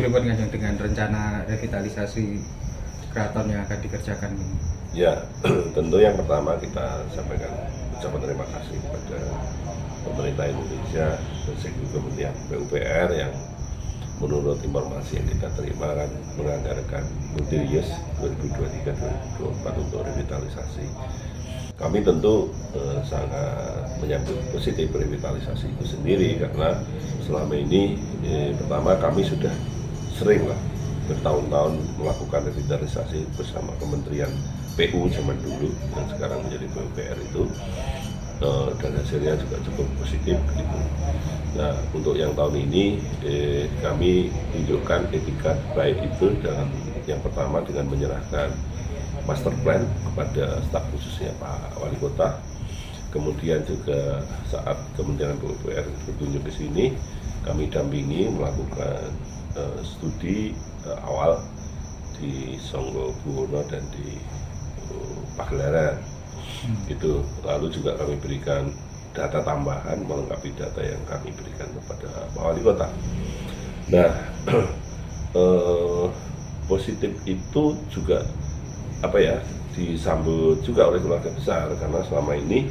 pripun Kanjeng dengan rencana revitalisasi keraton yang akan dikerjakan ini? Ya, tentu yang pertama kita sampaikan ucapan terima kasih kepada pemerintah Indonesia dan Kementerian PUPR yang menurut informasi yang kita terima kan menganggarkan multi-years 2023-2024 untuk revitalisasi. Kami tentu sangat menyambut positif revitalisasi itu sendiri karena selama ini pertama kami sudah sering lah bertahun-tahun melakukan revitalisasi bersama Kementerian PU zaman dulu yang sekarang menjadi PUPR itu dan hasilnya juga cukup positif gitu. Nah untuk yang tahun ini kami tunjukkan etika baik itu dalam yang pertama dengan menyerahkan master plan kepada staf khususnya Pak Wali Kota. Kemudian juga saat Kementerian PUPR berkunjung ke sini, kami dampingi melakukan studi awal di Songgo-Buwono dan di Pagelaran. Itu lalu juga kami berikan data tambahan melengkapi data yang kami berikan kepada Pak Wali Kota. Nah, positif itu juga disambut juga oleh keluarga besar karena selama ini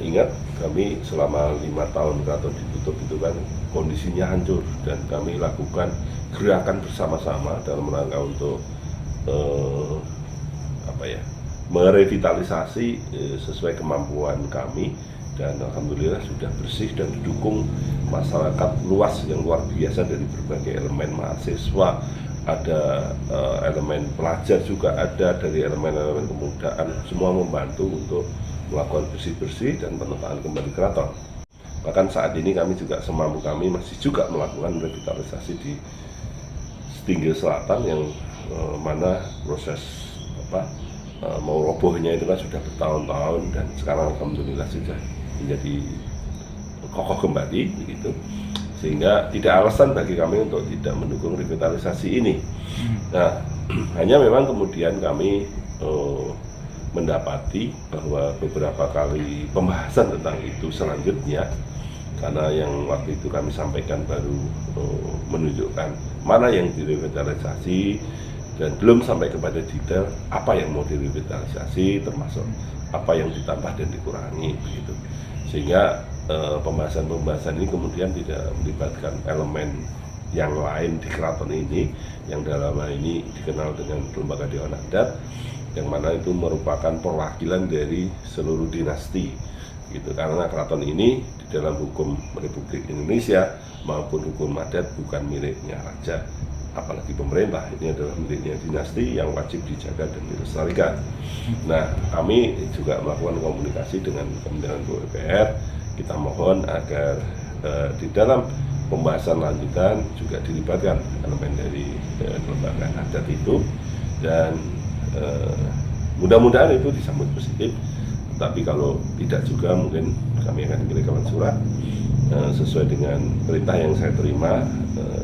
ingat kami selama 5 tahun keraton ditutup itu kan kondisinya hancur dan kami lakukan gerakan bersama-sama dalam rangka untuk merevitalisasi sesuai kemampuan kami dan alhamdulillah sudah bersih dan didukung masyarakat luas yang luar biasa dari berbagai elemen mahasiswa, ada elemen pelajar juga ada, dari elemen-elemen kemudaan, semua membantu untuk melakukan bersih-bersih dan penataan kembali keraton. Bahkan saat ini kami juga semampu kami masih juga melakukan revitalisasi di Setinggil Selatan yang mana proses mau robohnya itu kan sudah bertahun-tahun dan sekarang alhamdulillah sudah menjadi kokoh kembali begitu. Sehingga tidak alasan bagi kami untuk tidak mendukung revitalisasi ini. Nah, hanya memang kemudian kami mendapati bahwa beberapa kali pembahasan tentang itu selanjutnya, karena yang waktu itu kami sampaikan baru menunjukkan mana yang direvitalisasi dan belum sampai kepada detail apa yang mau direvitalisasi, termasuk apa yang ditambah dan dikurangi begitu. Sehingga pembahasan-pembahasan ini kemudian tidak melibatkan elemen yang lain di keraton ini yang dalam hal ini dikenal dengan lembaga Dewan Adat, yang mana itu merupakan perwakilan dari seluruh dinasti gitu. Karena keraton ini di dalam hukum Republik Indonesia maupun hukum adat bukan miliknya raja apalagi pemerintah, ini adalah miliknya dinasti yang wajib dijaga dan dilestarikan. Nah, kami juga melakukan komunikasi dengan Kementerian PUPR. Kita mohon agar di dalam pembahasan lanjutan juga dilibatkan elemen dari lembaga adat itu dan mudah-mudahan itu disambut positif. Tapi kalau tidak juga mungkin kami akan mengirimkan surat sesuai dengan perintah yang saya terima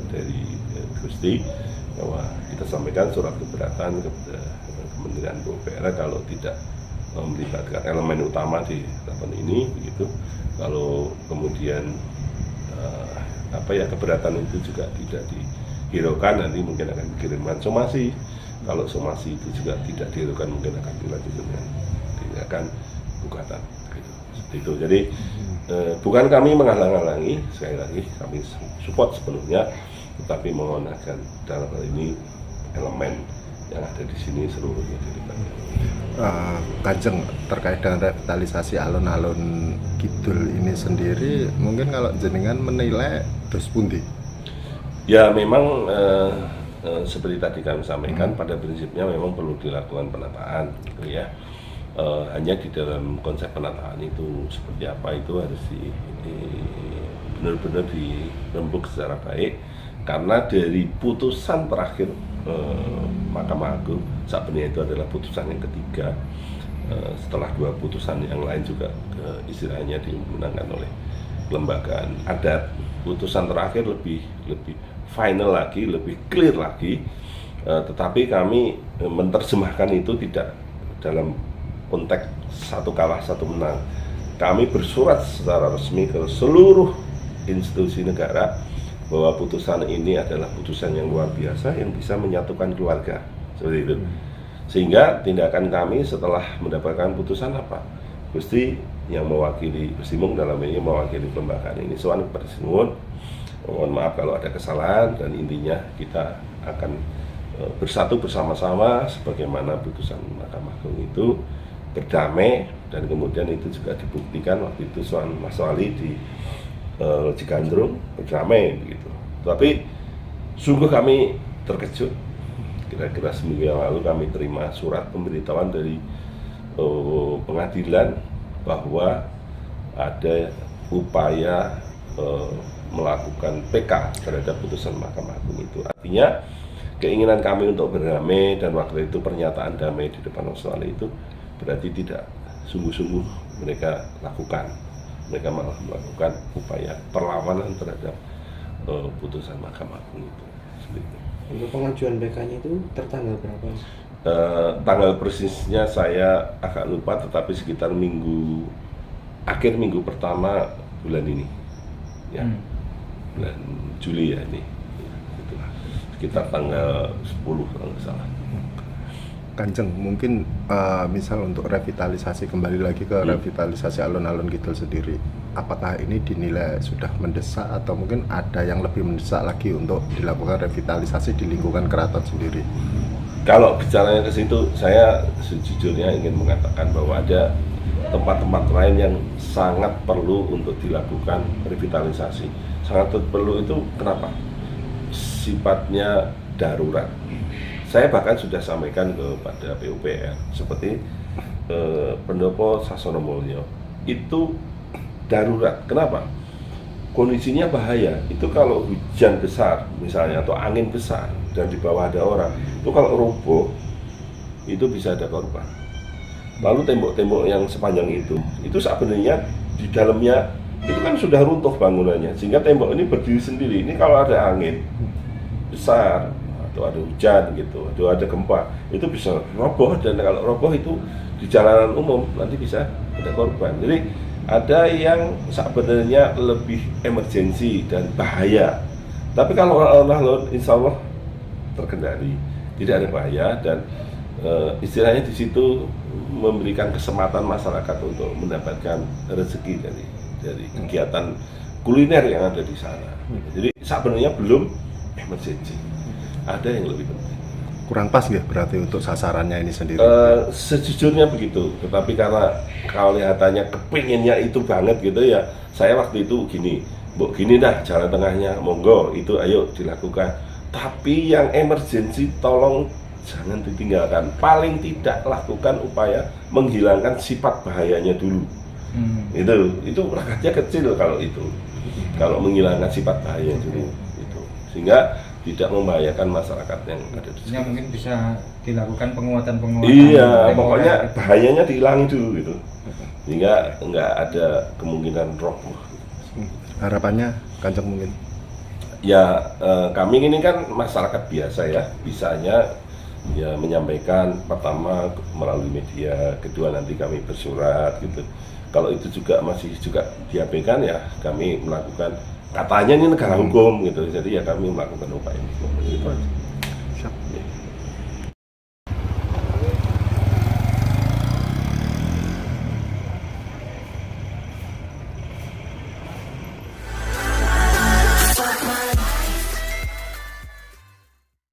dari Gusti bahwa kita sampaikan surat keberatan kepada Kementerian PUPR kalau tidak melibatkan elemen utama di keraton ini begitu. Kalau kemudian keberatan itu juga tidak dihiraukan, nanti mungkin akan dikirimkan somasi. Kalau somasi itu juga tidak dihiraukan, mungkin akan dilanjutkan dengan tindakan gugatan gitu. Seperti itu. Jadi bukan kami menghalang-halangi, sekali lagi kami support sepenuhnya, tetapi mohon agar dalam hal ini elemen yang ada di sini seluruhnya dilibatkan. Kanjeng, terkait dengan revitalisasi alun-alun Kidul ini sendiri, mungkin kalau jenengan menilai dos pundi? Ya memang seperti tadi kami sampaikan, pada prinsipnya memang perlu dilakukan penataan gitu ya. Hanya di dalam konsep penataan itu seperti apa itu harus benar-benar dirembuk secara baik, karena dari putusan terakhir Mahkamah Agung saat ini itu adalah putusan yang ketiga setelah dua putusan yang lain juga istilahnya dimenangkan oleh kelembagaan adat. Putusan terakhir lebih final lagi, lebih clear lagi, tetapi kami menerjemahkan itu tidak dalam konteks satu kalah satu menang. Kami bersurat secara resmi ke seluruh institusi negara bahwa putusan ini adalah putusan yang luar biasa yang bisa menyatukan keluarga, seperti itu. Sehingga tindakan kami setelah mendapatkan putusan apa? Gusti yang mewakili Gusti Mung dalam ini mewakili kelembagaan ini soal kepada Sinuwun, mohon maaf kalau ada kesalahan, dan intinya kita akan bersatu bersama-sama sebagaimana putusan Mahkamah Agung itu berdamai, dan kemudian itu juga dibuktikan waktu itu soal Mas Wali di Cigandrung berdamai begitu. Tapi sungguh kami terkejut, kira-kira seminggu yang lalu kami terima surat pemberitahuan dari pengadilan bahwa ada upaya melakukan PK terhadap putusan Mahkamah Agung itu. Artinya keinginan kami untuk berdamai, dan waktu itu pernyataan damai di depan Mas Wali itu berarti tidak sungguh-sungguh mereka lakukan. Mereka malah melakukan upaya perlawanan terhadap putusan Mahkamah Agung itu. Untuk pengajuan BK-nya itu tertanggal berapa? Tanggal persisnya saya agak lupa, tetapi sekitar akhir minggu pertama bulan ini, ya, bulan Juli ya ini, itulah sekitar tanggal 10 kalau nggak salah. Kanjeng, mungkin misal untuk revitalisasi, kembali lagi ke revitalisasi alun-alun Kidul sendiri, apakah ini dinilai sudah mendesak atau mungkin ada yang lebih mendesak lagi untuk dilakukan revitalisasi di lingkungan keraton sendiri? Kalau bicaranya ke situ, saya sejujurnya ingin mengatakan bahwa ada tempat-tempat lain yang sangat perlu untuk dilakukan revitalisasi. Sangat perlu itu kenapa? Sifatnya darurat. Saya bahkan sudah sampaikan kepada PUPR seperti Pendopo Sasono Mulyo itu darurat. Kenapa? Kondisinya bahaya. Itu kalau hujan besar misalnya atau angin besar dan di bawah ada orang, itu kalau roboh itu bisa ada korban. Lalu tembok-tembok yang sepanjang itu sebenarnya di dalamnya itu kan sudah runtuh bangunannya, sehingga tembok ini berdiri sendiri. Ini kalau ada angin besar atau ada hujan gitu, atau ada gempa, itu bisa roboh, dan kalau roboh itu di jalanan umum nanti bisa ada korban. Jadi ada yang sebenarnya lebih emergensi dan bahaya, tapi kalau alun-alun insya Allah terkendali, tidak ada bahaya, dan istilahnya di situ memberikan kesempatan masyarakat untuk mendapatkan rezeki dari kegiatan kuliner yang ada di sana. Jadi sebenarnya belum emergensi, ada yang lebih penting. Kurang pas ya berarti untuk sasarannya ini sendiri? Sejujurnya begitu, tetapi karena kelihatannya kepinginnya itu banget gitu ya, saya waktu itu gini dah jalan tengahnya, monggo itu ayo dilakukan, tapi yang emergensi tolong jangan ditinggalkan. Paling tidak lakukan upaya menghilangkan sifat bahayanya dulu. Itu rakyatnya kecil kalau itu, kalau menghilangkan sifat bahaya dulu itu, sehingga tidak membahayakan masyarakat yang ada di sini. Mungkin bisa dilakukan penguatan. Iya, pokoknya bahayanya dihilangi dulu gitu, sehingga nggak ada kemungkinan roboh. Harapannya Kanjeng mungkin? Ya kami ini kan masyarakat biasa ya, bisanya ya menyampaikan pertama melalui media, kedua nanti kami bersurat gitu. Kalau itu juga masih diabaikan ya kami melakukan, katanya ini negara hukum gitu, jadi ya kami melakukan upaya hukum gitu. Siap.